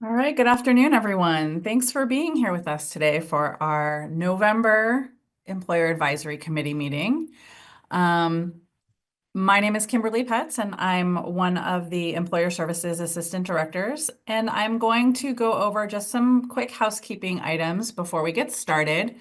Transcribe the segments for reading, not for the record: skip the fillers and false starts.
All right, good afternoon, everyone. Thanks for being here with us today for our November Employer Advisory Committee meeting. My name is Kimberly Petz, and I'm one of the Employer Services Assistant Directors, and I'm going to go over just some quick housekeeping items before we get started.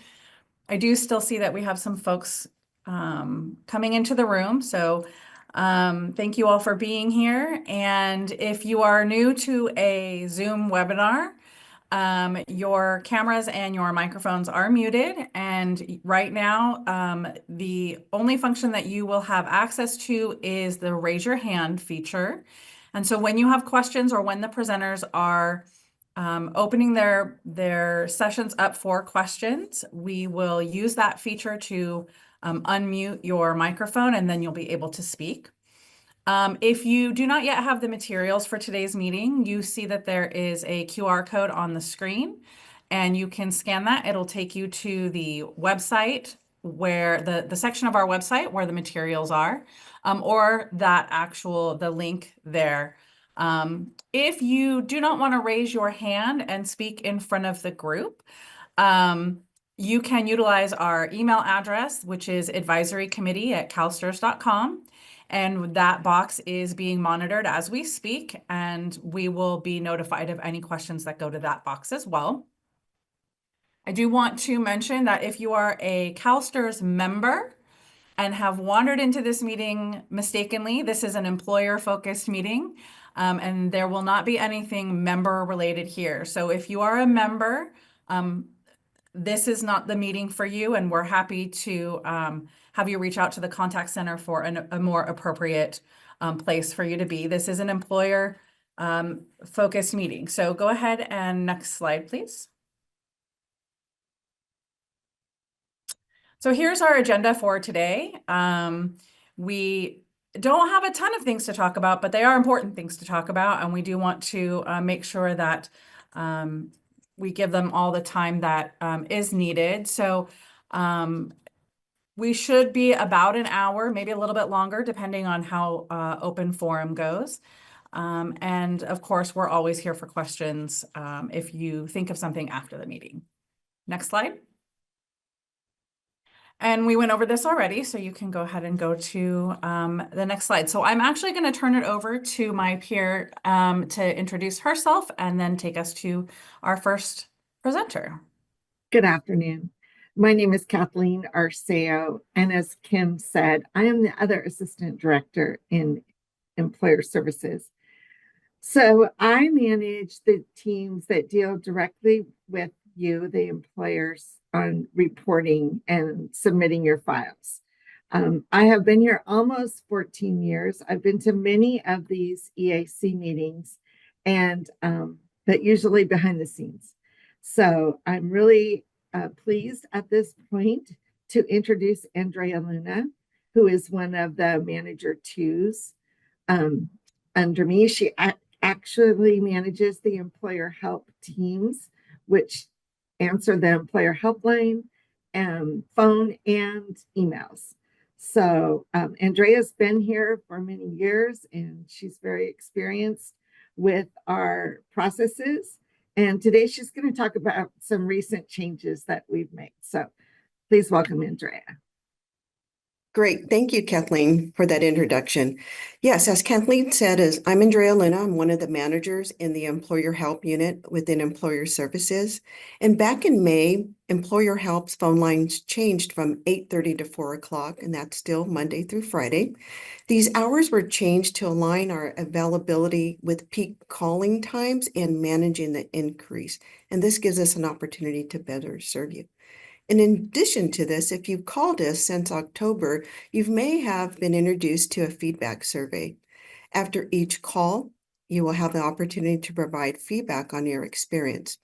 I do still see that we have some folks coming into the room, so thank you all for being here. And if you are new to a Zoom webinar, your cameras and your microphones are muted. And right now, the only function that you will have access to is the raise your hand feature. And so when you have questions or when the presenters are opening their sessions up for questions, we will use that feature to unmute your microphone, and then you'll be able to speak. If you do not yet have the materials for today's meeting, you see that there is a QR code on the screen, and you can scan that. It'll take you to the website where the section of our website where the materials are, or the link there. If you do not want to raise your hand and speak in front of the group, you can utilize our email address, which is advisorycommittee@calstrs.com. And that box is being monitored as we speak, and we will be notified of any questions that go to that box as well. I do want to mention that if you are a CalSTRS member and have wandered into this meeting mistakenly, this is an employer-focused meeting, and there will not be anything member-related here. So if you are a member, this is not the meeting for you, and we're happy to have you reach out to the contact center for a more appropriate place for you to be. This is an employer focused meeting. So go ahead and next slide, please. So here's our agenda for today. We don't have a ton of things to talk about, but they are important things to talk about, and we do want to make sure that we give them all the time that is needed. So we should be about an hour, maybe a little bit longer, depending on how open forum goes. And of course, we're always here for questions if you think of something after the meeting. Next slide. And we went over this already, so you can go ahead and go to the next slide. So I'm actually going to turn it over to my peer to introduce herself and then take us to our first presenter. Good afternoon. My name is Kathleen Arceo, and as Kim said, I am the other assistant director in Employer Services. So I manage the teams that deal directly with you, the employers, on reporting and submitting your files. I have been here almost 14 years. I've been to many of these EAC meetings, and but usually behind the scenes. So I'm really pleased at this point to introduce Andrea Luna, who is one of the manager twos under me. She actually manages the employer help teams, which answer the employer helpline, phone, and emails. So Andrea's been here for many years, and she's very experienced with our processes. And today she's going to talk about some recent changes that we've made. So please welcome Andrea. Great. Thank you, Kathleen, for that introduction. Yes, as Kathleen said, I'm Andrea Luna. I'm one of the managers in the Employer Help unit within Employer Services. And back in May, Employer Help's phone lines changed from 8:30 to 4 o'clock, and that's still Monday through Friday. These hours were changed to align our availability with peak calling times and managing the increase. And this gives us an opportunity to better serve you. And in addition to this, if you've called us since October, you may have been introduced to a feedback survey. After each call, you will have the opportunity to provide feedback on your experience.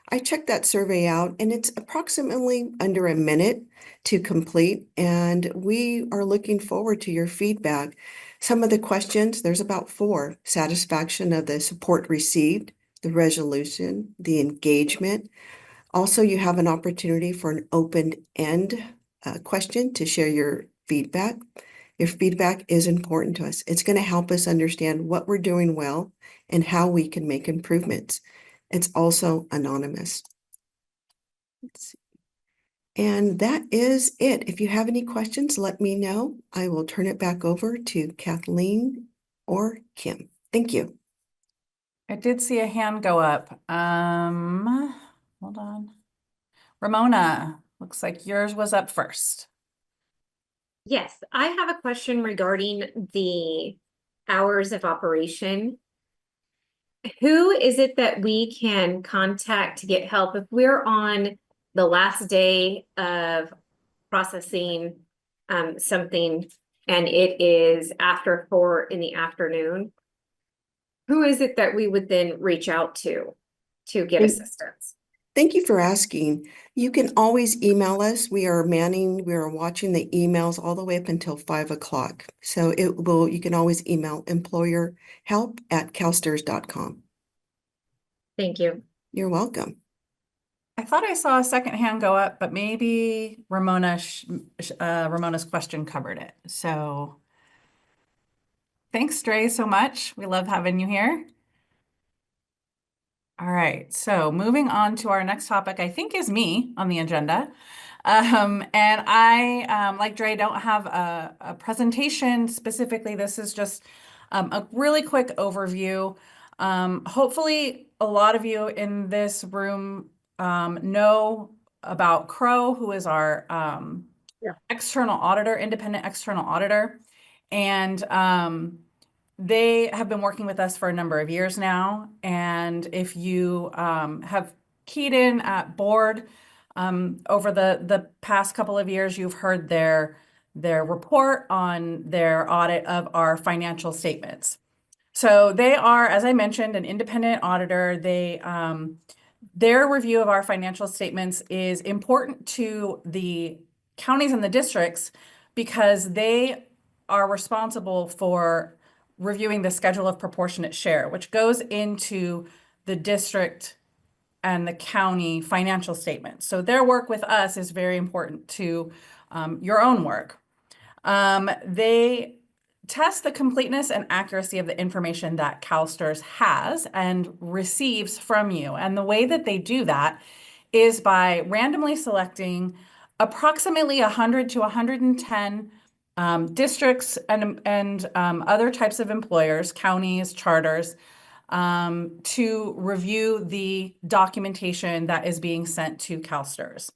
I checked that survey out, and it's approximately under a minute to complete, and we are looking forward to your feedback. Some of the questions, there's about 4: satisfaction of the support received, the resolution, the engagement. Also, you have an opportunity for an open-end question to share your feedback. Your feedback is important to us. It's going to help us understand what we're doing well and how we can make improvements. It's also anonymous. Let's see. And that is it. If you have any questions, let me know. I will turn it back over to Kathleen or Kim. Thank you. I did see a hand go up. Hold on. Ramona, looks like yours was up first. Yes, I have a question regarding the hours of operation. Who is it that we can contact to get help if we're on the last day of processing something and it is after 4 in the afternoon? Who is it that we would then reach out to get assistance? Thank you for asking. You can always email us. We are watching the emails all the way up until 5 o'clock. So you can always email employerhelp@calstrs.com. Thank you. You're welcome. I thought I saw a second hand go up, but maybe Ramona's question covered it. So thanks, Dre, so much. We love having you here. All right, so moving on to our next topic, I think is me on the agenda. And I, like Dre, don't have a presentation specifically. This is just a really quick overview. Hopefully, a lot of you in this room know about Crowe, who is our external auditor, independent external auditor. And they have been working with us for a number of years now. And if you have keyed in at board over the past couple of years, you've heard their report on their audit of our financial statements. So they are, as I mentioned, an independent auditor. Their review of our financial statements is important to the counties and the districts because they are responsible for reviewing the schedule of proportionate share, which goes into the district and the county financial statements. So their work with us is very important to your own work. They test the completeness and accuracy of the information that CalSTRS has and receives from you. And the way that they do that is by randomly selecting approximately 100 to 110 districts and other types of employers, counties, charters, to review the documentation that is being sent to CalSTRS.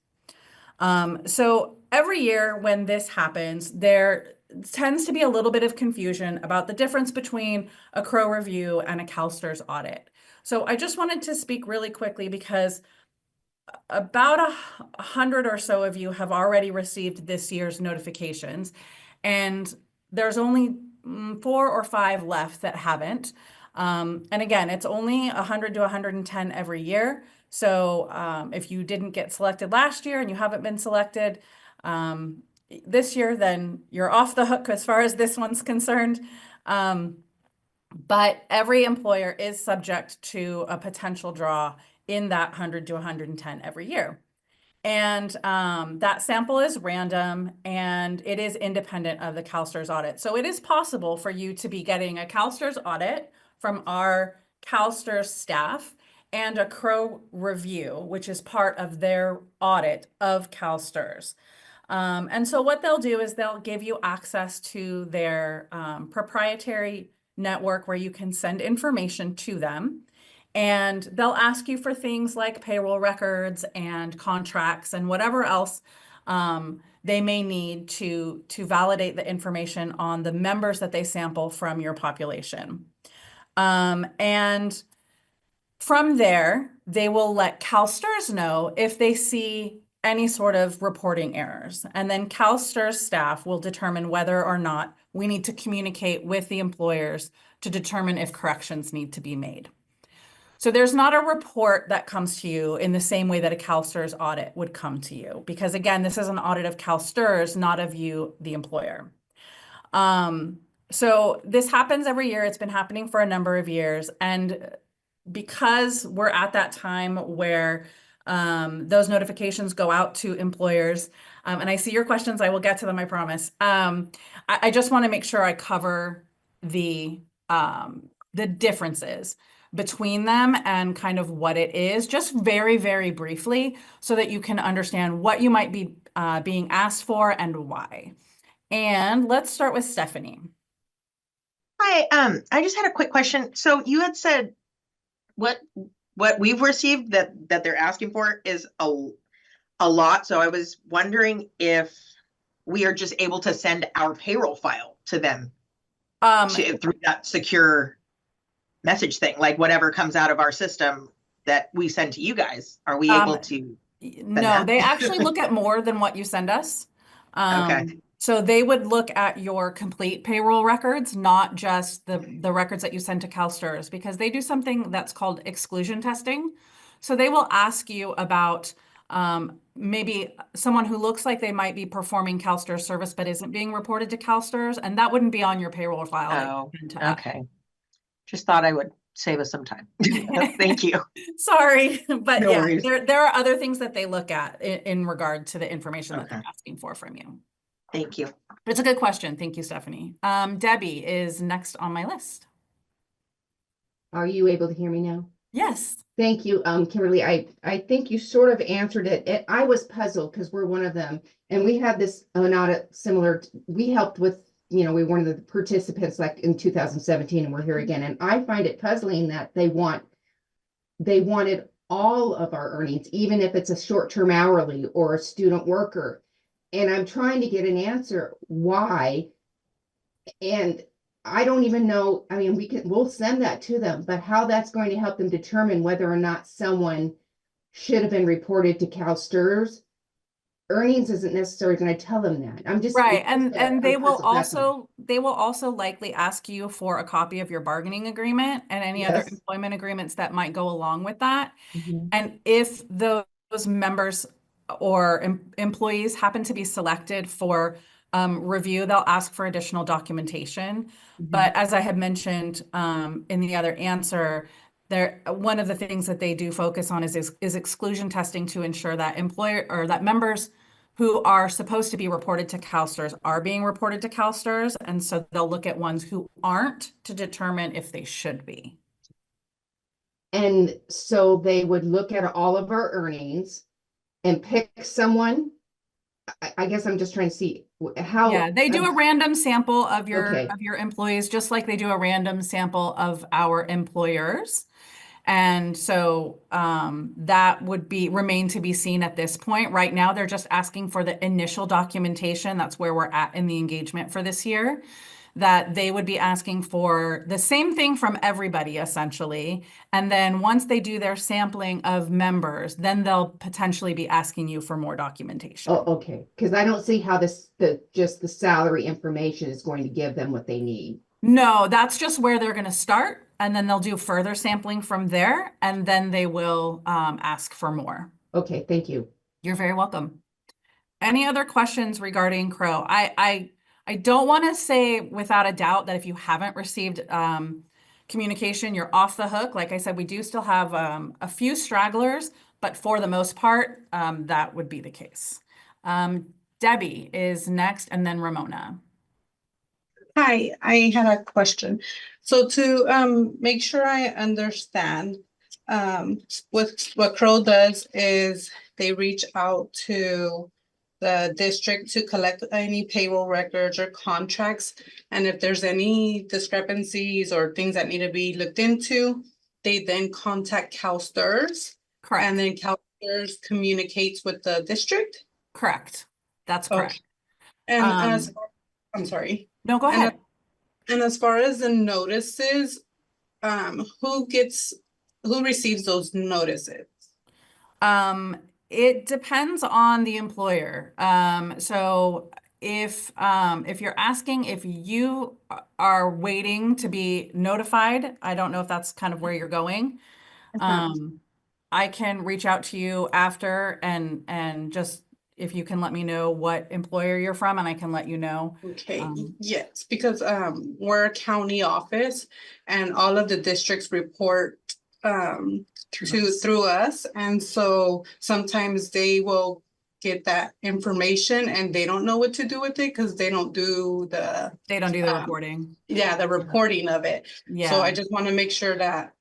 So every year when this happens, there tends to be a little bit of confusion about the difference between a Crowe review and a CalSTRS audit. So I just wanted to speak really quickly because about 100 or so of you have already received this year's notifications, and there's only 4 or 5 left that haven't. And again, it's only 100 to 110 every year. So if you didn't get selected last year and you haven't been selected this year, then you're off the hook as far as this one's concerned. But every employer is subject to a potential draw in that 100 to 110 every year. And that sample is random and it is independent of the CalSTRS audit. So it is possible for you to be getting a CalSTRS audit from our CalSTRS staff and a Crowe review, which is part of their audit of CalSTRS. And so what they'll do is they'll give you access to their proprietary network where you can send information to them. And they'll ask you for things like payroll records and contracts and whatever else they may need to validate the information on the members that they sample from your population. And from there, they will let CalSTRS know if they see any sort of reporting errors. And then CalSTRS staff will determine whether or not we need to communicate with the employers to determine if corrections need to be made. So there's not a report that comes to you in the same way that a CalSTRS audit would come to you, because again, this is an audit of CalSTRS, not of you, the employer. So this happens every year. It's been happening for a number of years. And because we're at that time where those notifications go out to employers, and I see your questions, I will get to them, I promise. I just want to make sure I cover the the differences between them and kind of what it is, just very, very briefly, so that you can understand what you might be being asked for and why. And let's start with Stephanie. Hi, I just had a quick question. So you had said what we've received that they're asking for is a lot. So I was wondering if we are just able to send our payroll file to them through that secure message thing, like whatever comes out of our system that we send to you guys. Are we able to? No, that? they actually look at more than what you send us. Okay. So they would look at your complete payroll records, not just the records that you send to CalSTRS, because they do something that's called exclusion testing. So they will ask you about maybe someone who looks like they might be performing CalSTRS service but isn't being reported to CalSTRS, and that wouldn't be on your payroll file that Oh, you send to us. okay. Just thought I would save us some time. Thank you. Sorry, but No yeah, worries. there are other things that they look at in regard to the information that they're Okay. asking for from you. Thank you. But it's a good question. Thank you, Stephanie. Debbie is next on my list. Are you able to hear me now? Yes. Thank you, Kimberly. I think you sort of answered it. I was puzzled because we're one of them, and we had this an audit similar. We helped with, we were one of the participants like in 2017, and we're here again. And I find it puzzling that they wanted all of our earnings, even if it's a short-term hourly or a student worker. And I'm trying to get an answer why. And I don't even know, I mean, we'll send that to them, but how that's going to help them determine whether or not someone should have been reported to CalSTRS. Earnings isn't necessarily going to tell them that. I'm just Right. And they I'm will puzzled, that's all. also likely ask you for a copy of your bargaining agreement and any other Yes. employment agreements that might go along with that. Mhm. And if those members or employees happen to be selected for review, they'll ask for additional documentation. But as I had mentioned in the other answer, one of the things that they do focus on is exclusion testing to ensure that that members who are supposed to be reported to CalSTRS are being reported to CalSTRS. And so they'll look at ones who aren't to determine if they should be. And so they would look at all of our earnings and pick someone. I guess I'm just trying to see how. Yeah, they do a random sample of your Okay. employees, just like they do a random sample of our employers. And so that would remain to be seen at this point. Right now, they're just asking for the initial documentation. That's where we're at in the engagement for this year. That they would be asking for the same thing from everybody, essentially. And then once they do their sampling of members, then they'll potentially be asking you for more documentation. Oh, okay. Because I don't see how just the salary information is going to give them what they need. No, that's just where they're going to start. And then they'll do further sampling from there. And then they will ask for more. Okay, thank you. You're very welcome. Any other questions regarding Crowe? I don't want to say without a doubt that if you haven't received communication, you're off the hook. Like I said, we do still have a few stragglers, but for the most part, that would be the case. Debbie is next, and then Ramona. Hi, I had a question. So to make sure I understand, what Crowe does is they reach out to the district to collect any payroll records or contracts. And if there's any discrepancies or things that need to be looked into, they then contact CalSTRS. Correct. And then CalSTRS communicates with the district? Correct. That's correct. Okay. And I'm sorry. No, go ahead. And as far as the notices, who receives those notices? It depends on the employer. So if you're asking if you are waiting to be notified, I don't know if that's kind of where you're going. I can reach out to you after and just if you can let me know what employer you're from, and I can let you know. Okay, yes, because we're a county office and all of the districts report through us, and so sometimes they will get that information and they don't know what to do with it because they don't do the They don't do the reporting. yeah, the reporting of it. So I Yeah. just want to make sure that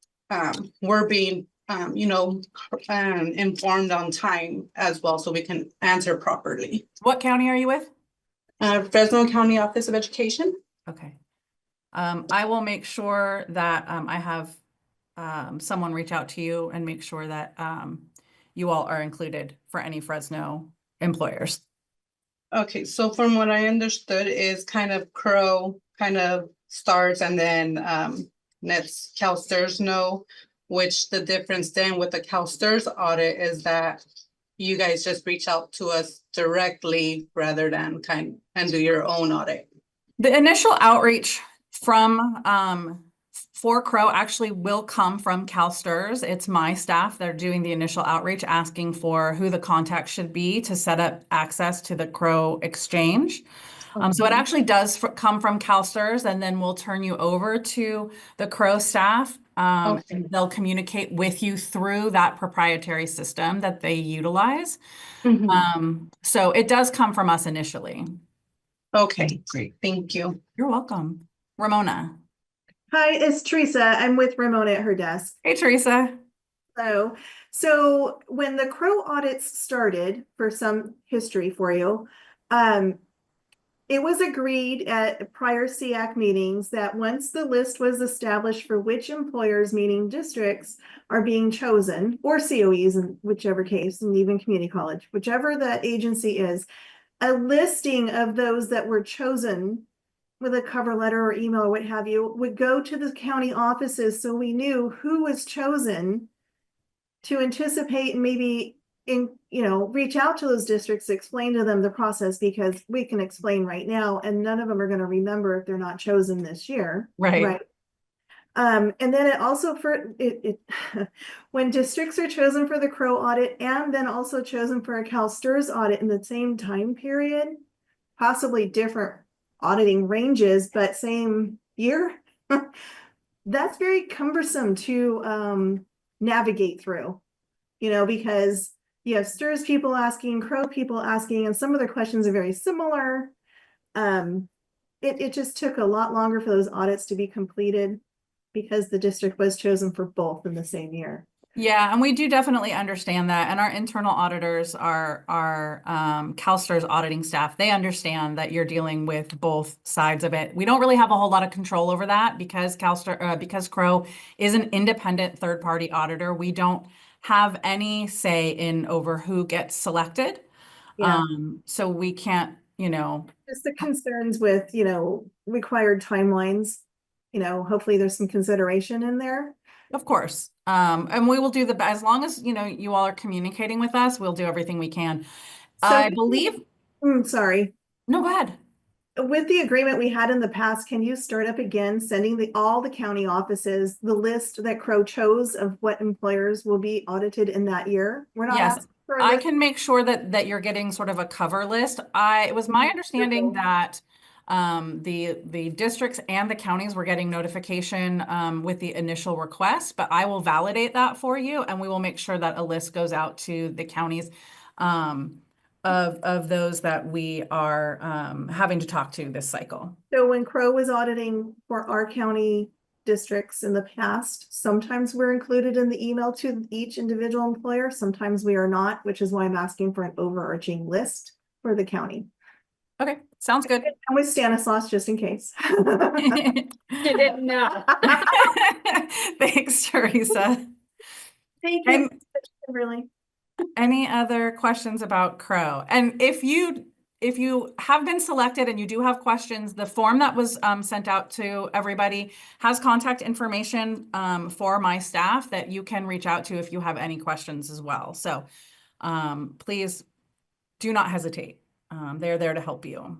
we're being informed on time as well, so we can answer properly. What county are you with? Fresno County Office of Education. Okay. I will make sure that I have someone reach out to you and make sure that you all are included for any Fresno employers. Okay, so from what I understood is kind of Crowe kind of starts and then lets CalSTRS know, which the difference then with the CalSTRS audit is that you guys just reach out to us directly rather than and do your own audit. The initial outreach from for Crowe actually will come from CalSTRS. It's my staff that are doing the initial outreach, asking for who the contact should be to set up access to the Crowe exchange. So it actually does come from CalSTRS, and then we'll turn you over to the Crowe staff. And they'll communicate with you through that proprietary system that they utilize. So it does come from us initially. Okay, great. Thank you. You're welcome. Ramona. Hi, it's Teresa. I'm with Ramona at her desk. Hey, Teresa. Hello. So when the Crowe audits started, for some history for you, it was agreed at prior SEAC meetings that once the list was established for which employers, meaning districts, are being chosen, or COEs in whichever case, and even community college, whichever the agency is, a listing of those that were chosen with a cover letter or email or what have you would go to the county offices, so we knew who was chosen to anticipate and maybe reach out to those districts, explain to them the process, because we can explain right now and none of them are going to remember if they're not chosen this year. Right. And then it also when districts are chosen for the Crowe audit and then also chosen for a CalSTRS audit in the same time period, possibly different auditing ranges, but same year, that's very cumbersome to navigate through, because you have STRS people asking, Crowe people asking, and some of their questions are very similar. It just took a lot longer for those audits to be completed because the district was chosen for both in the same year. Yeah, and we do definitely understand that. And our internal auditors, our CalSTRS auditing staff, they understand that you're dealing with both sides of it. We don't really have a whole lot of control over that because because Crowe is an independent third-party auditor. We don't have any say in over who gets selected. Yeah. So we can't, just the concerns with, required timelines, hopefully there's some consideration in there. Of course. And we will do as long as, you all are communicating with us, we'll do everything we can. So I believe. Sorry. No, go ahead. With the agreement we had in the past, can you start up again, sending all the county offices, the list that Crowe chose of what employers will be audited in that year? We're not asking for a I list. can make sure that you're getting sort of a cover list. It was my understanding that the districts and the counties were getting notification with the initial request, but I will validate that for you, and we will make sure that a list goes out to the counties of those that we are having to talk to this cycle. So when Crowe was auditing for our county districts in the past, sometimes we're included in the email to each individual employer, sometimes we are not, which is why I'm asking for an overarching list for the county. Okay, sounds good. And with Stanislaus, just in case. Didn't know. Thanks, Teresa. Thank you. Really. Any other questions about Crowe? And if you have been selected and you do have questions, the form that was sent out to everybody has contact information for my staff that you can reach out to if you have any questions as well. So please do not hesitate. They're there to help you.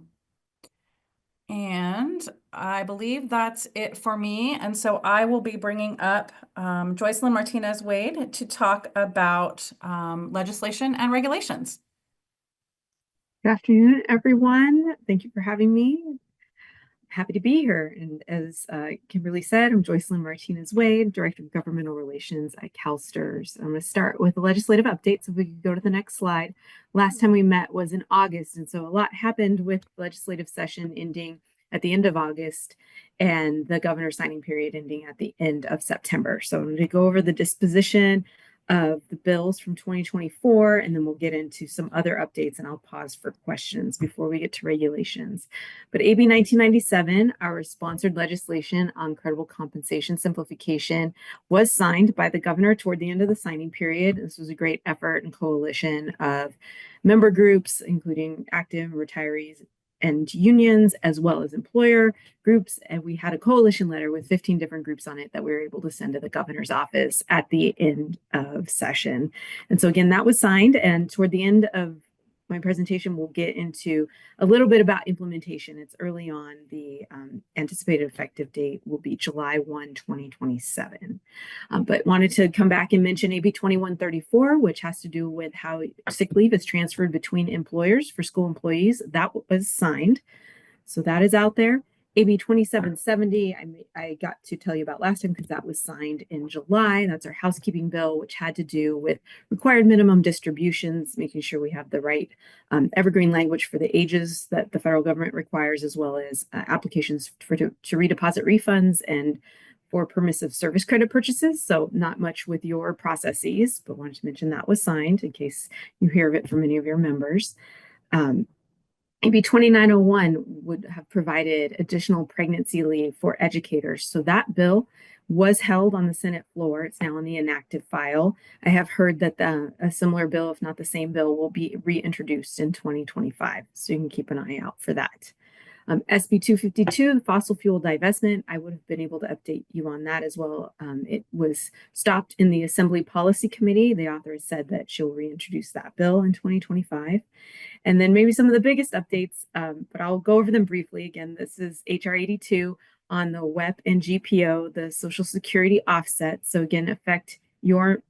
And I believe that's it for me. And so I will be bringing up Joycelyn Martinez-Wade to talk about legislation and regulations. Good afternoon, everyone. Thank you for having me. happy to be here. And as Kimberly said, I'm Joycelyn Martinez-Wade, Director of Governmental Relations at CalSTRS. I'm going to start with the legislative updates. If we could go to the next slide. Last time we met was in August, and so a lot happened with legislative session ending at the end of August and the governor's signing period ending at the end of September. So I'm going to go over the disposition of the bills from 2024, and then we'll get into some other updates, and I'll pause for questions before we get to regulations. But AB 1997, our sponsored legislation on credible compensation simplification, was signed by the governor toward the end of the signing period. This was a great effort and coalition of member groups, including active retirees and unions, as well as employer groups. And we had a coalition letter with 15 different groups on it that we were able to send to the governor's office at the end of session. And so again, that was signed. And toward the end of my presentation, we'll get into a little bit about implementation. It's early on. The anticipated effective date will be July 1, 2027. But wanted to come back and mention AB 2134, which has to do with how sick leave is transferred between employers for school employees. That was signed. So that is out there. AB 2770, I got to tell you about last time because that was signed in July. That's our housekeeping bill, which had to do with required minimum distributions, making sure we have the right evergreen language for the ages that the federal government requires, as well as applications to redeposit refunds and for permissive service credit purchases. So not much with your processes, but wanted to mention that was signed in case you hear of it from any of your members. AB 2901 would have provided additional pregnancy leave for educators. So that bill was held on the Senate floor. It's now in the inactive file. I have heard that a similar bill, if not the same bill, will be reintroduced in 2025. So you can keep an eye out for that. SB 252, the fossil fuel divestment, I would have been able to update you on that as well. It was stopped in the Assembly Policy Committee. The author has said that she'll reintroduce that bill in 2025. And then maybe some of the biggest updates, but I'll go over them briefly. Again, this is HR 82 on the WEP and GPO, the Social Security offset. So again, affect your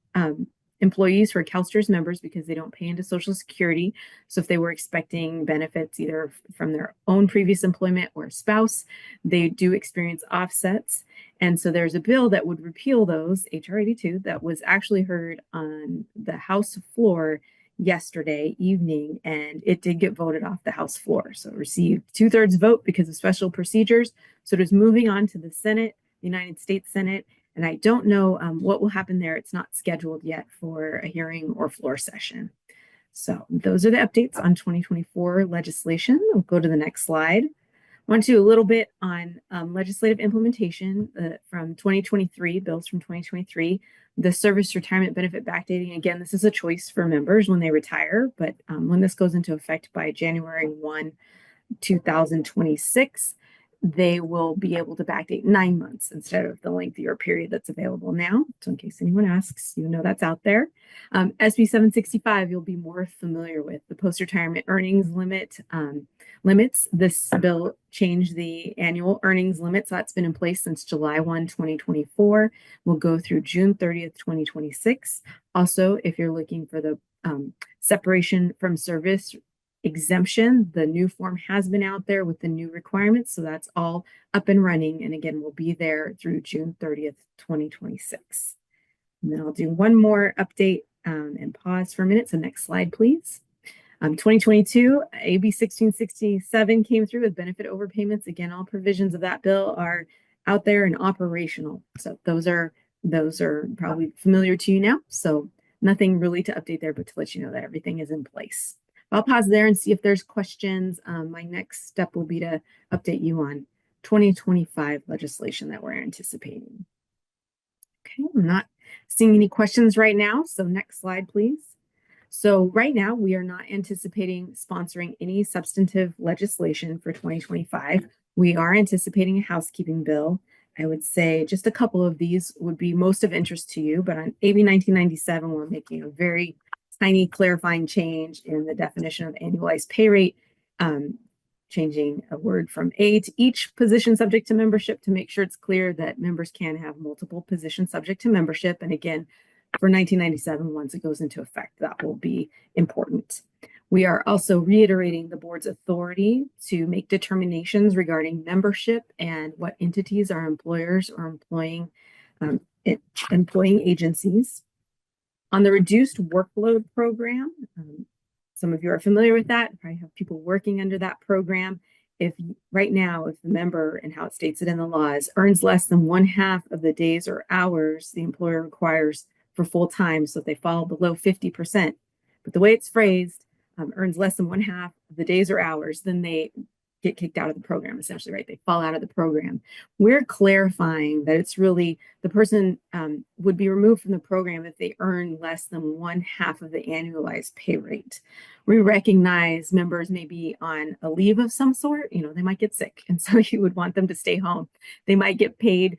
employees who are CalSTRS members because they don't pay into Social Security. So if they were expecting benefits either from their own previous employment or a spouse, they do experience offsets. And so there's a bill that would repeal those, HR 82, that was actually heard on the House floor yesterday evening, and it did get voted off the House floor. So it received 2/3 vote because of special procedures. So it is moving on to the Senate, the United States Senate. And I don't know what will happen there. It's not scheduled yet for a hearing or floor session. So those are the updates on 2024 legislation. I'll go to the next slide. I want to do a little bit on legislative implementation from 2023, bills from 2023. The service retirement benefit backdating, again, this is a choice for members when they retire, but when this goes into effect by January 1, 2026, they will be able to backdate 9 months instead of the lengthier period that's available now. So in case anyone asks, you know that's out there. SB 765, you'll be more familiar with the post-retirement earnings limits. This bill changed the annual earnings limit. So that's been in place since July 1, 2024. Will go through June 30th, 2026. Also, if you're looking for the separation from service exemption, the new form has been out there with the new requirements. So that's all up and running. And again, we'll be there through June 30th, 2026. And then I'll do one more update and pause for a minute. So next slide, please. 2022, AB 1667 came through with benefit overpayments. Again, all provisions of that bill are out there and operational. So those are probably familiar to you now. So nothing really to update there, but to let you know that everything is in place. I'll pause there and see if there's questions. My next step will be to update you on 2025 legislation that we're anticipating. Okay, I'm not seeing any questions right now. So next slide, please. So right now, we are not anticipating sponsoring any substantive legislation for 2025. We are anticipating a housekeeping bill. I would say just a couple of these would be most of interest to you, but on AB 1997, we're making a very tiny clarifying change in the definition of annualized pay rate, changing a word from A to each position subject to membership to make sure it's clear that members can have multiple positions subject to membership. And again, for 1997, once it goes into effect, that will be important. We are also reiterating the board's authority to make determinations regarding membership and what entities are employers or employing agencies. On the reduced workload program, some of you are familiar with that. Probably have people working under that program. If right now, if the member, and how it states it in the laws, earns less than 1/2 of the days or hours the employer requires for full time, so if they fall below 50%, but the way it's phrased, earns less than 1/2 of the days or hours, then they get kicked out of the program, essentially, right? They fall out of the program. We're clarifying that it's really the person would be removed from the program if they earn less than 1/2 of the annualized pay rate. We recognize members may be on a leave of some sort, they might get sick, and so you would want them to stay home. They might get paid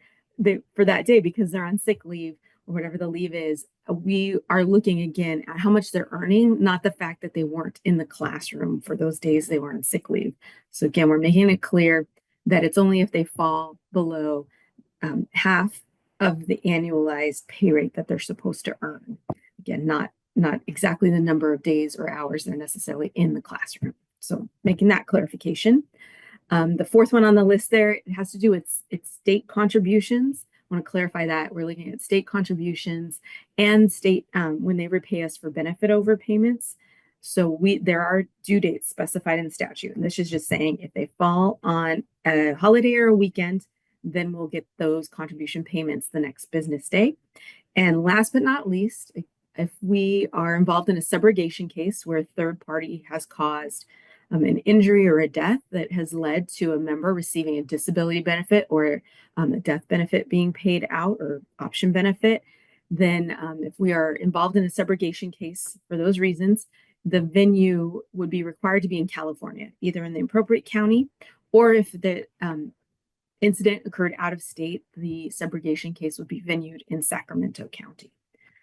for that day because they're on sick leave or whatever the leave is. We are looking again at how much they're earning, not the fact that they weren't in the classroom for those days they were on sick leave. So again, we're making it clear that it's only if they fall below half of the annualized pay rate that they're supposed to earn. Again, not exactly the number of days or hours they're necessarily in the classroom. So making that clarification. The fourth one on the list there, it has to do with its state contributions. I want to clarify that we're looking at state contributions and state when they repay us for benefit overpayments. So there are due dates specified in the statute, and this is just saying if they fall on a holiday or a weekend, then we'll get those contribution payments the next business day. And last but not least, if we are involved in a subrogation case where a third party has caused an injury or a death that has led to a member receiving a disability benefit or a death benefit being paid out or option benefit, then if we are involved in a subrogation case for those reasons, the venue would be required to be in California, either in the appropriate county, or if the incident occurred out of state, the subrogation case would be venued in Sacramento County.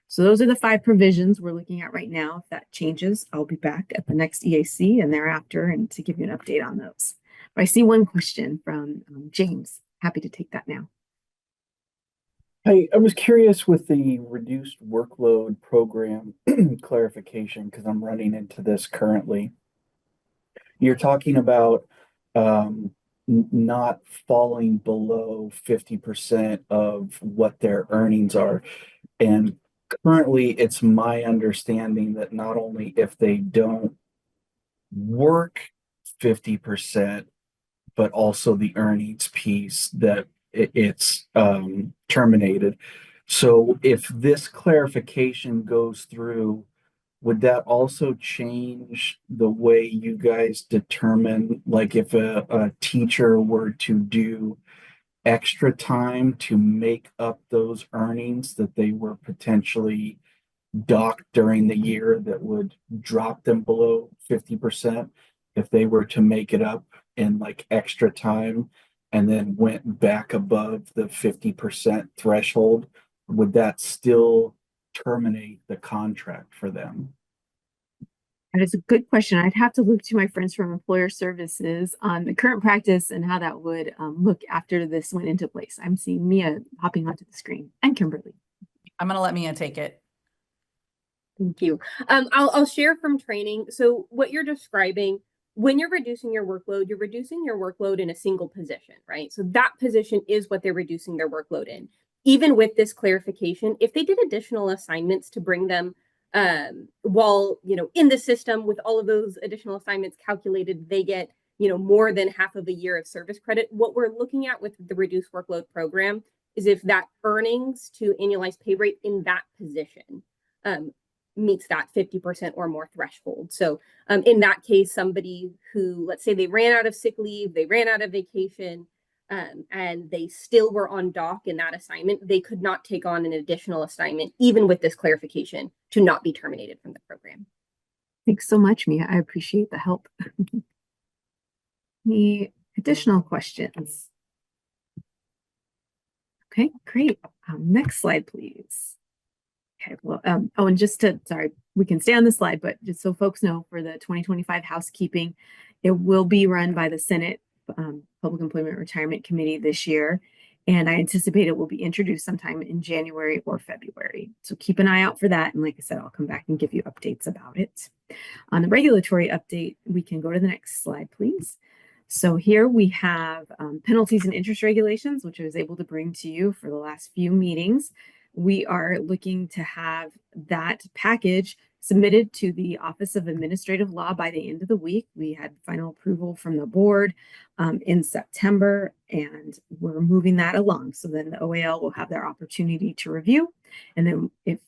So those are the 5 provisions we're looking at right now. If that changes, I'll be back at the next EAC and thereafter and to give you an update on those. But I see one question from James. Happy to take that now. Hey, I was curious with the reduced workload program clarification, because I'm running into this currently. You're talking about not falling below 50% of what their earnings are. And currently, it's my understanding that not only if they don't work 50%, but also the earnings piece that it's terminated. So if this clarification goes through, would that also change the way you guys determine, like if a teacher were to do extra time to make up those earnings that they were potentially docked during the year that would drop them below 50%, if they were to make it up in like extra time and then went back above the 50% threshold, would that still terminate the contract for them? That is a good question. I'd have to look to my friends from Employer Services on the current practice and how that would look after this went into place. I'm seeing Mia hopping onto the screen and Kimberly. I'm going to let Mia take it. Thank you. I'll share from training. So what you're describing, when you're reducing your workload in a single position, right? So that position is what they're reducing their workload in. Even with this clarification, if they did additional assignments to bring them while, in the system with all of those additional assignments calculated, they get, more than half of a year of service credit. What we're looking at with the reduced workload program is if that earnings to annualized pay rate in that position meets that 50% or more threshold. So in that case, somebody who, let's say they ran out of sick leave, they ran out of vacation, and they still were on dock in that assignment, they could not take on an additional assignment, even with this clarification, to not be terminated from the program. Thanks so much, Mia. I appreciate the help. Any additional questions? Okay, great. Next slide, please. Okay, well, and sorry, we can stay on the slide, but just so folks know, for the 2025 housekeeping, it will be run by the Senate Public Employment Retirement Committee this year, and I anticipate it will be introduced sometime in January or February. So keep an eye out for that, and like I said, I'll come back and give you updates about it. On the regulatory update, we can go to the next slide, please. So here we have penalties and interest regulations, which I was able to bring to you for the last few meetings. We are looking to have that package submitted to the Office of Administrative Law by the end of the week. We had final approval from the board in September, and we're moving that along. So then the OAL will have their opportunity to review. And then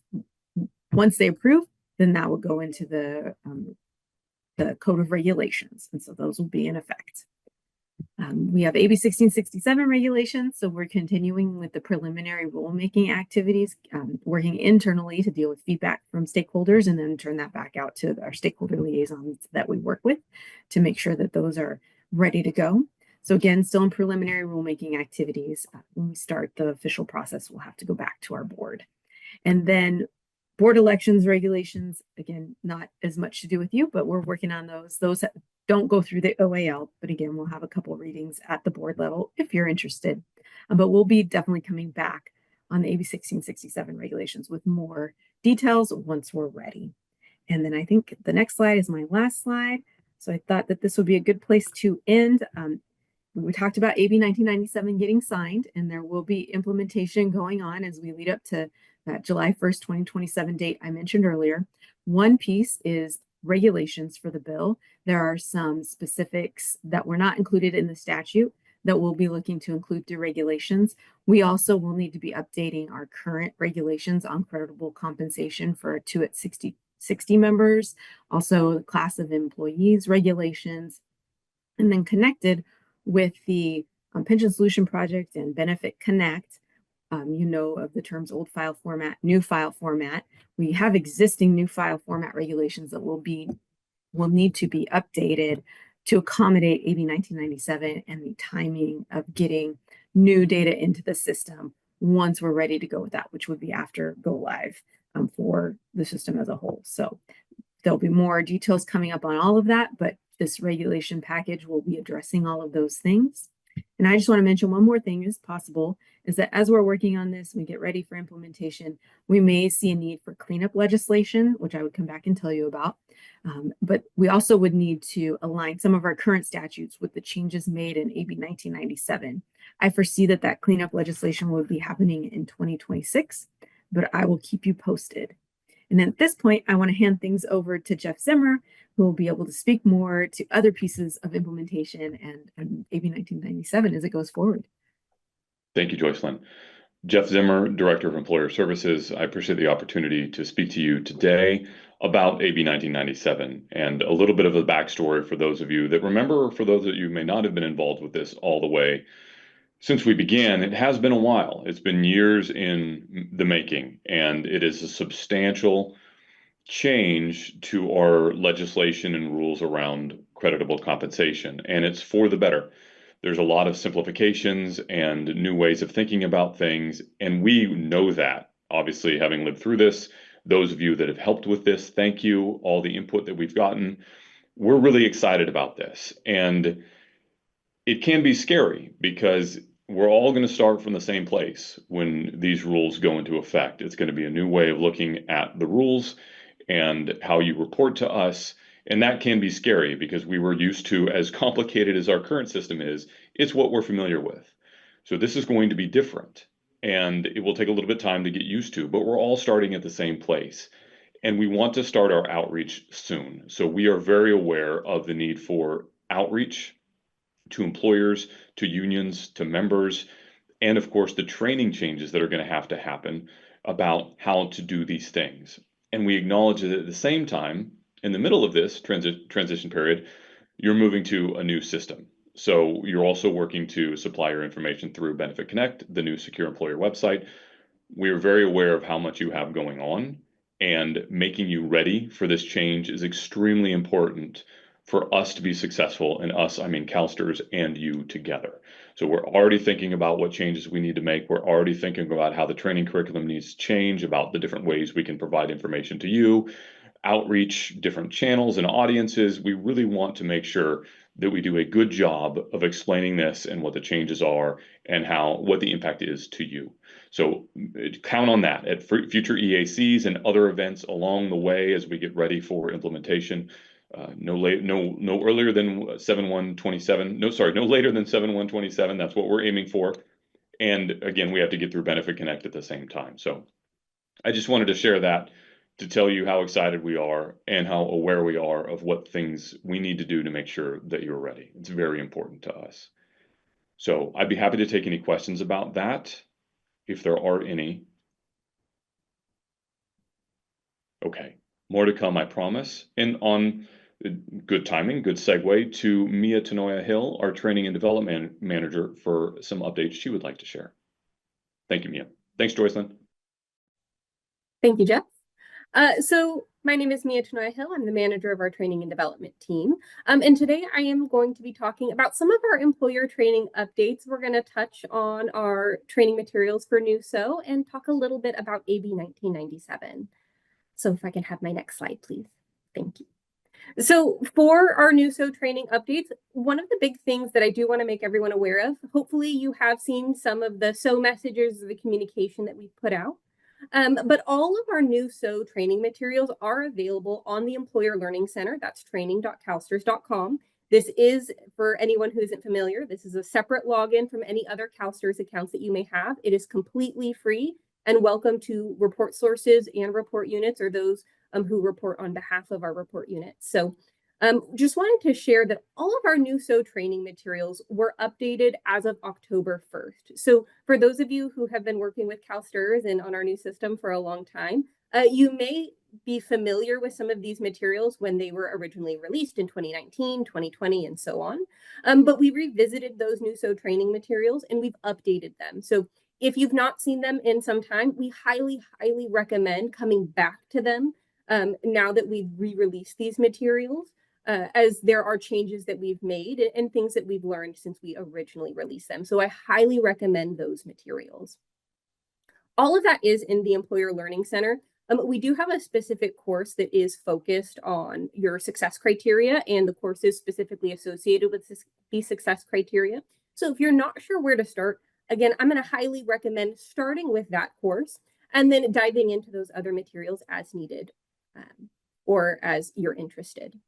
once they approve, then that will go into the Code of Regulations. And so those will be in effect. We have AB 1667 regulations, so we're continuing with the preliminary rulemaking activities, working internally to deal with feedback from stakeholders and then turn that back out to our stakeholder liaisons that we work with to make sure that those are ready to go. So again, still in preliminary rulemaking activities. When we start the official process, we'll have to go back to our board. And then board elections regulations, again, not as much to do with you, but we're working on those. Those don't go through the OAL, but again, we'll have a couple of readings at the board level if you're interested. But we'll be definitely coming back on the AB 1667 regulations with more details once we're ready. And then I think the next slide is my last slide. So I thought that this would be a good place to end. We talked about AB 1997 getting signed, and there will be implementation going on as we lead up to that July 1st, 2027 date I mentioned earlier. One piece is regulations for the bill. There are some specifics that were not included in the statute that we'll be looking to include through regulations. We also will need to be updating our current regulations on creditable compensation for 2 at 60 members, also the class of employees regulations, and then connected with the Pension Solution Project and Benefit Connect. You know of the terms old file format, new file format. We have existing new file format regulations that will need to be updated to accommodate AB 1997 and the timing of getting new data into the system once we're ready to go with that, which would be after go live for the system as a whole. So there'll be more details coming up on all of that, but this regulation package will be addressing all of those things. And I just want to mention one more thing is possible is that as we're working on this, we get ready for implementation, we may see a need for cleanup legislation, which I would come back and tell you about. But we also would need to align some of our current statutes with the changes made in AB 1997. I foresee that cleanup legislation will be happening in 2026, but I will keep you posted. And at this point, I want to hand things over to Jeff Zimmer, who will be able to speak more to other pieces of implementation and AB 1997 as it goes forward. Thank you, Joycelyn. Jeff Zimmer, Director of Employer Services. I appreciate the opportunity to speak to you today about AB 1997 and a little bit of a backstory for those of you that remember, or for those of you who may not have been involved with this all the way since we began. It has been a while. It's been years in the making, and it is a substantial change to our legislation and rules around creditable compensation, and it's for the better. There's a lot of simplifications and new ways of thinking about things, and we know that, obviously, having lived through this. Those of you that have helped with this, thank you. All the input that we've gotten, we're really excited about this. And it can be scary because we're all going to start from the same place when these rules go into effect. It's going to be a new way of looking at the rules and how you report to us. And that can be scary because we were used to, as complicated as our current system is, it's what we're familiar with. So this is going to be different, and it will take a little bit of time to get used to, but we're all starting at the same place. And we want to start our outreach soon. So we are very aware of the need for outreach to employers, to unions, to members, and of course the training changes that are going to happen about how to do these things. And we acknowledge that at the same time, in the middle of this transition period, you're moving to a new system. So you're also working to supply your information through Benefit Connect, the new secure employer website. We are very aware of how much you have going on, and making you ready for this change is extremely important for us to be successful. And us, I mean CalSTRS and you together. So we're already thinking about what changes we need to make. We're already thinking about how the training curriculum needs to change, about the different ways we can provide information to you, outreach, different channels and audiences. We really want to make sure that we do a good job of explaining this and what the changes are and what the impact is to you. So count on that at future EACs and other events along the way as we get ready for implementation. No earlier than 7/1/27. No later than 7/1/27. That's what we're aiming for. And again, we have to get through Benefit Connect at the same time. So I just wanted to share that to tell you how excited we are and how aware we are of what things we need to do to make sure that you're ready. It's very important to us. So I'd be happy to take any questions about that, if there are any. Okay, more to come, I promise. And on good timing, good segue to Mia Tanoya Hill, our Training and Development Manager, for some updates she would like to share. Thank you, Mia. Thanks, Joycelyn. Thank you, Jeff. So my name is Mia Tanoya Hill. I'm the manager of our training and development team. And today I am going to be talking about some of our employer training updates. We're going to touch on our training materials for NUSO and talk a little bit about AB 1997. So if I can have my next slide, please. Thank you. So for our NUSO training updates, one of the big things that I do want to make everyone aware of, hopefully you have seen some of the SO messages, the communication that we've put out. But all of our NUSO training materials are available on the Employer Learning Center. That's training.calstrs.com. This is, for anyone who isn't familiar, this is a separate login from any other CalSTRS accounts that you may have. It is completely free and welcome to report sources and report units, or those who report on behalf of our report units. So just wanted to share that all of our NUSO training materials were updated as of October 1st. So for those of you who have been working with CalSTRS and on our new system for a long time, you may be familiar with some of these materials when they were originally released in 2019, 2020, and so on. But we revisited those NUSO training materials and we've updated them. So if you've not seen them in some time, we highly, highly recommend coming back to them now that we've re-released these materials. As there are changes that we've made and things that we've learned since we originally released them. So I highly recommend those materials. All of that is in the Employer Learning Center. We do have a specific course that is focused on your success criteria and the courses specifically associated with these success criteria. So if you're not sure where to start, again, I'm going to highly recommend starting with that course and then diving into those other materials as needed or as you're interested.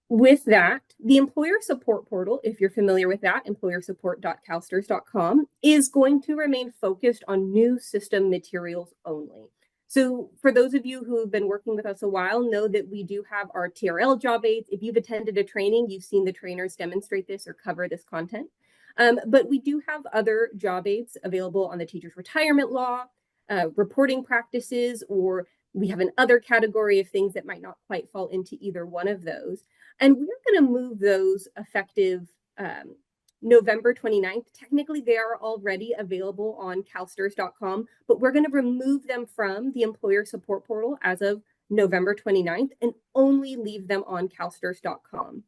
With that, the employer support portal, if you're familiar with that, employersupport.calstrs.com, is going to remain focused on new system materials only. So for those of you who have been working with us a while, know that we do have our TRL job aids. If you've attended a training, you've seen the trainers demonstrate this or cover this content. But we do have other job aids available on the teacher's retirement law, reporting practices, or we have an other category of things that might not quite fall into either one of those. And we're going to move those effective November 29th. Technically, they are already available on calstrs.com, but we're going to remove them from the employer support portal as of November 29th and only leave them on calstrs.com.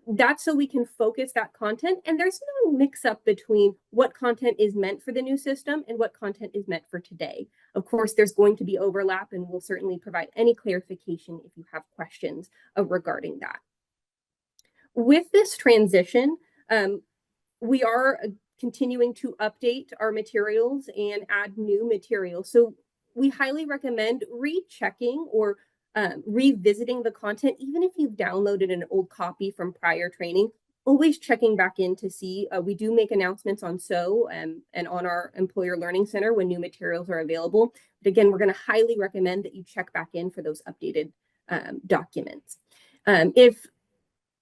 That's so we can focus that content, and there's no mix up between what content is meant for the new system and what content is meant for today. Of course, there's going to be overlap, and we'll certainly provide any clarification if you have questions regarding that. With this transition, we are continuing to update our materials and add new materials. So we highly recommend rechecking or revisiting the content, even if you've downloaded an old copy from prior training, always checking back in to see. We do make announcements on SO and on our Employer Learning Center when new materials are available. But again, we're going to highly recommend that you check back in for those updated documents. If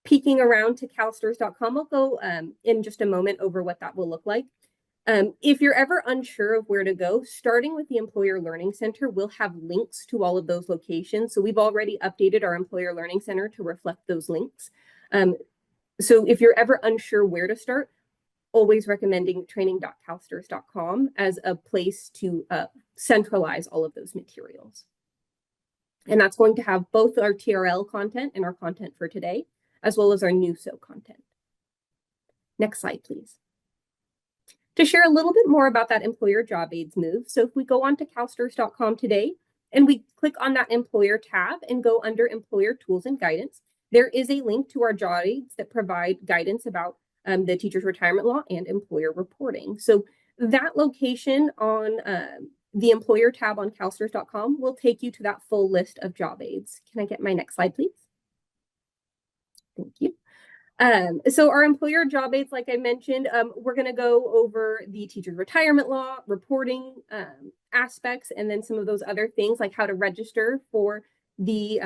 peeking around to calstrs.com, I'll go in just a moment over what that will look like. If you're ever unsure of where to go, starting with the Employer Learning Center, we'll have links to all of those locations. So we've already updated our Employer Learning Center to reflect those links. So if you're ever unsure where to start, always recommending training.calstrs.com as a place to centralize all of those materials. And that's going to have both our TRL content and our content for today, as well as our NUSO content. Next slide, please. To share a little bit more about that employer job aids move. So if we go on to calstrs.com today and we click on that employer tab and go under employer tools and guidance, There is a link to our job aids that provide guidance about the teacher's retirement law and employer reporting. So that location on the employer tab on CalSTRS.com will take you to that full list of job aids. Can I get my next slide, please? Thank you. So our employer job aids, like I mentioned, we're going to go over the teacher's retirement law, reporting aspects, and then some of those other things like how to register for the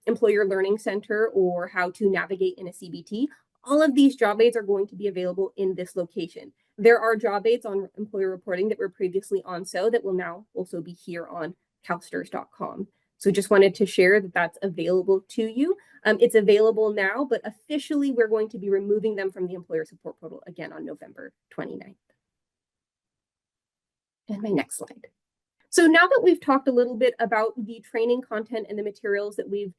Employer Learning Center or how to navigate in a CBT. All of these job aids are going to be available in this location. There are job aids on employer reporting that were previously on SO that will now also be here on CalSTRS.com. So just wanted to share that that's available to you. It's available now, but officially we're going to be removing them from the employer support portal again on November 29th. And my next slide. So now that we've talked a little bit about the training content and the materials that we've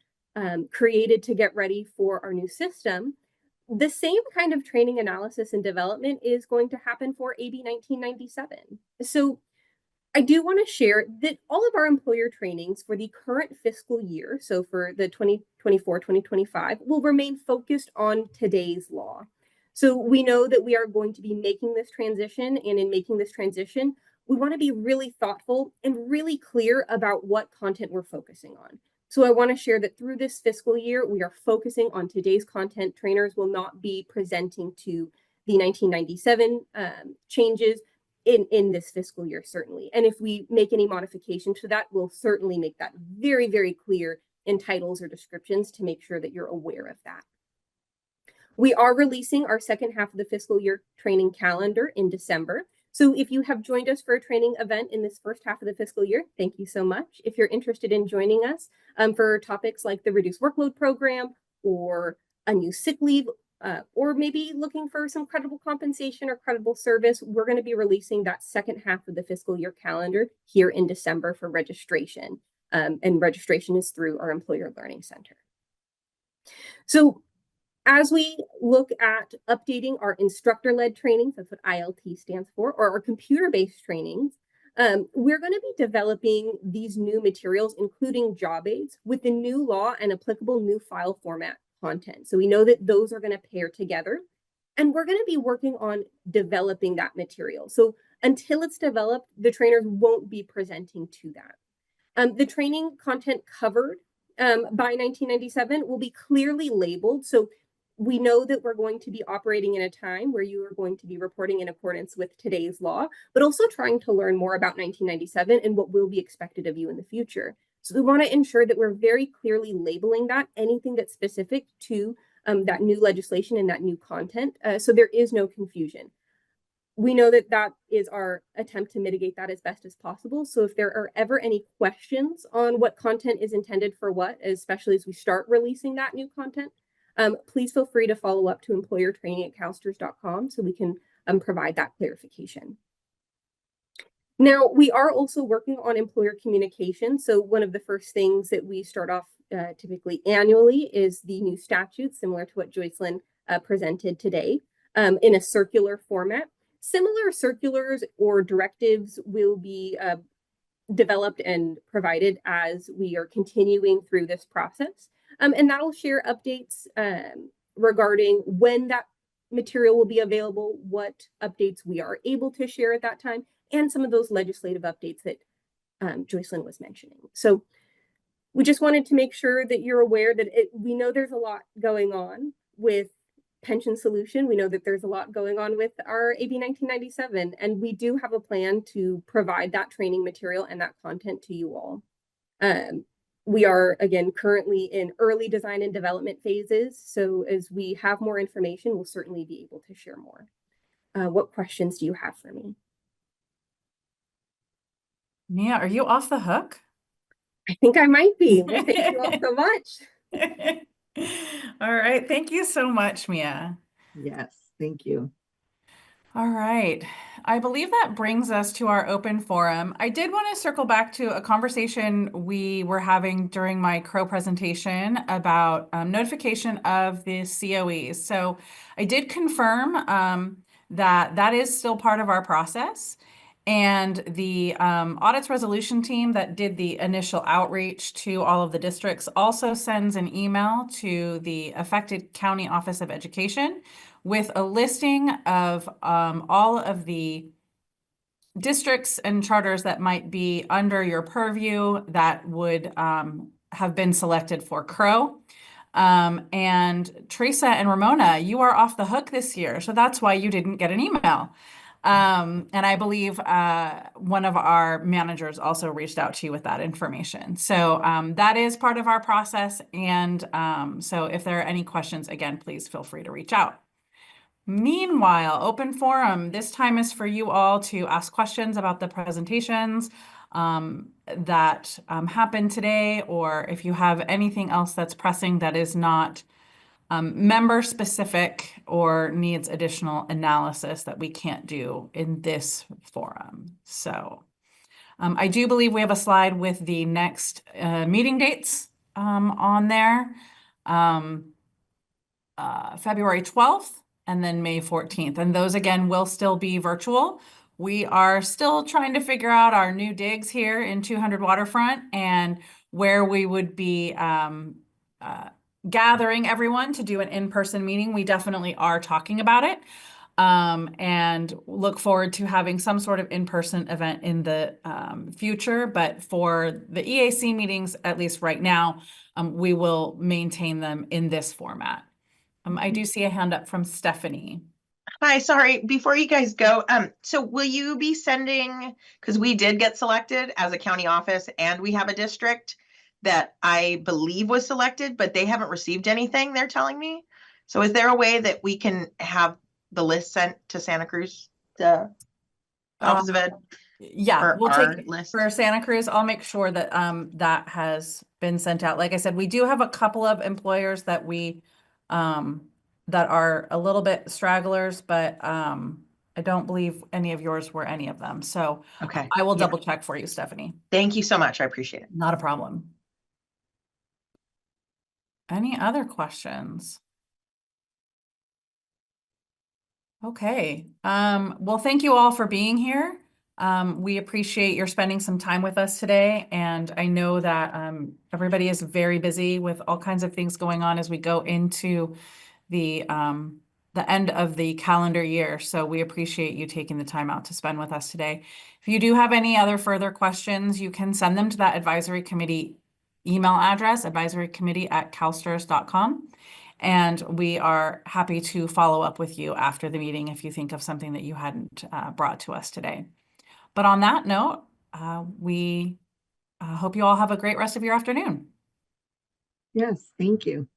created to get ready for our new system, the same kind of training analysis and development is going to happen for AB 1997. So I do want to share that all of our employer trainings for the current fiscal year, so for the 2024-2025, will remain focused on today's law. So we know that we are going to be making this transition, and in making this transition, we want to be really thoughtful and really clear about what content we're focusing on. So I want to share that through this fiscal year, we are focusing on today's content. Trainers will not be presenting to the 1997 changes in this fiscal year, certainly. And if we make any modifications to that, we'll certainly make that very, very clear in titles or descriptions to make sure that you're aware of that. We are releasing our second half of the fiscal year training calendar in December. So if you have joined us for a training event in this first half of the fiscal year, thank you so much. If you're interested in joining us for topics like the reduced workload program or a new sick leave, or maybe looking for some credible compensation or credible service, we're going to be releasing that second half of the fiscal year calendar here in December for registration. And registration is through our Employer Learning Center. So as we look at updating our instructor-led trainings, that's what ILT stands for, or our computer-based trainings, we're going to be developing these new materials, including job aids, with the new law and applicable new file format content. So we know that those are going to pair together, and we're going to be working on developing that material. So until it's developed, the trainers won't be presenting to that. The training content covered by 1997 will be clearly labeled. So we know that we're going to be operating in a time where you are going to be reporting in accordance with today's law, but also trying to learn more about 1997 and what will be expected of you in the future. So we want to ensure that we're very clearly labeling that, anything that's specific to that new legislation and that new content, so there is no confusion. We know that that is our attempt to mitigate that as best as possible. So if there are ever any questions on what content is intended for what, especially as we start releasing that new content, please feel free to follow up to employertraining@calstrs.com so we can provide that clarification. Now, we are also working on employer communication. So one of the first things that we start off typically annually is the new statutes, similar to what Joycelyn presented today, in a circular format. Similar circulars or directives will be developed and provided as we are continuing through this process. And that'll share updates regarding when that material will be available, what updates we are able to share at that time, and some of those legislative updates that Joycelyn was mentioning. So we just wanted to make sure that you're aware that we know there's a lot going on with pension solution. We know that there's a lot going on with our AB 1997, and we do have a plan to provide that training material and that content to you all. We are, again, currently in early design and development phases. So as we have more information, we'll certainly be able to share more. What questions do you have for me? Mia, are you off the hook? I think I might be. Well, thank you all so much. All right. Thank you so much, Mia. Yes, thank you. All right. I believe that brings us to our open forum. I did want to circle back to a conversation we were having during my Crowe presentation about notification of the COEs. So I did confirm that that is still part of our process. And the audits resolution team that did the initial outreach to all of the districts also sends an email to the affected county office of education with a listing of all of the districts and charters that might be under your purview that would have been selected for Crowe. And Teresa and Ramona, you are off the hook this year, so that's why you didn't get an email. And I believe one of our managers also reached out to you with that information. So that is part of our process. And so if there are any questions, again, please feel free to reach out. Meanwhile, open forum, this time is for you all to ask questions about the presentations that happened today, or if you have anything else that's pressing that is not member specific or needs additional analysis that we can't do in this forum. So I do believe we have a slide with the next meeting dates on there. February 12th and then May 14th. And those again will still be virtual. We are still trying to figure out our new digs here in 200 Waterfront and where we would be gathering everyone to do an in-person meeting. We definitely are talking about it and look forward to having some sort of in-person event in the future. But for the EAC meetings, at least right now, we will maintain them in this format. I do see a hand up from Stephanie. Hi, sorry, before you guys go, so will you be sending, because we did get selected as a county office and we have a district that I believe was selected, but they haven't received anything, they're telling me. So is there a way that we can have the list sent to Santa Cruz, the Office of Ed? Yeah, Or we'll our take list? for Santa Cruz. I'll make sure that that has been sent out. Like I said, we do have a couple of employers that we that are a little bit stragglers, but I don't believe any of yours were any of them. So Okay. I will Yeah. double check for you, Stephanie. Thank you so much. I appreciate it. Not a problem. Any other questions? Okay. Well, thank you all for being here. We appreciate your spending some time with us today. And I know that everybody is very busy with all kinds of things going on as we go into the end of the calendar year. So we appreciate you taking the time out to spend with us today. If you do have any other further questions, you can send them to that advisory committee email address, advisorycommittee@calstrs.com. And we are happy to follow up with you after the meeting if you think of something that you hadn't brought to us today. But on that note, we hope you all have a great rest of your afternoon. Yes, thank you.